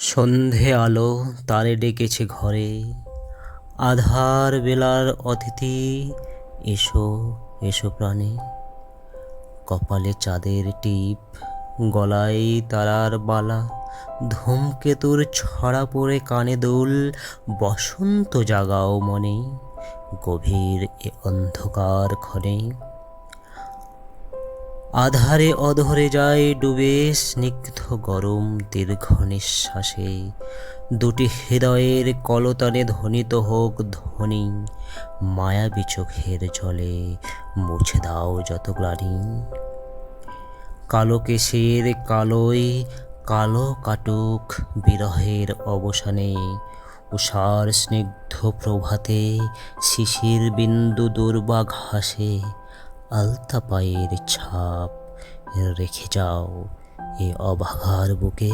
সন্ধে আলো তারে ডেকেছে ঘরে, আধার বেলার অতিথি, এসো এসো প্রাণে। কপালে চাঁদের টিপ, গলায় তারার বালা, ধূমকেতুর ছড়া পড়ে কানে দুল, বসন্ত জাগাও মনে, গভীর এ অন্ধকার ক্ষণে। আধারে অধরে যায় ডুবে স্নিগ্ধ গরম দীর্ঘ নিঃশ্বাসে, দুটি হৃদয়ের কলতানে ধ্বনিত হোক ধ্বনি, মায়াবী চোখের জলে মুছে দাও যত গ্লানি। কালো কেশের কালোয় কালো কাটুক বিরহের অবসানে, উষার স্নিগ্ধ প্রভাতে শিশির বিন্দু দুর্বা ঘাসে, আলতা পায়ের ছাপ রেখে যাও এ অভাগার বুকে।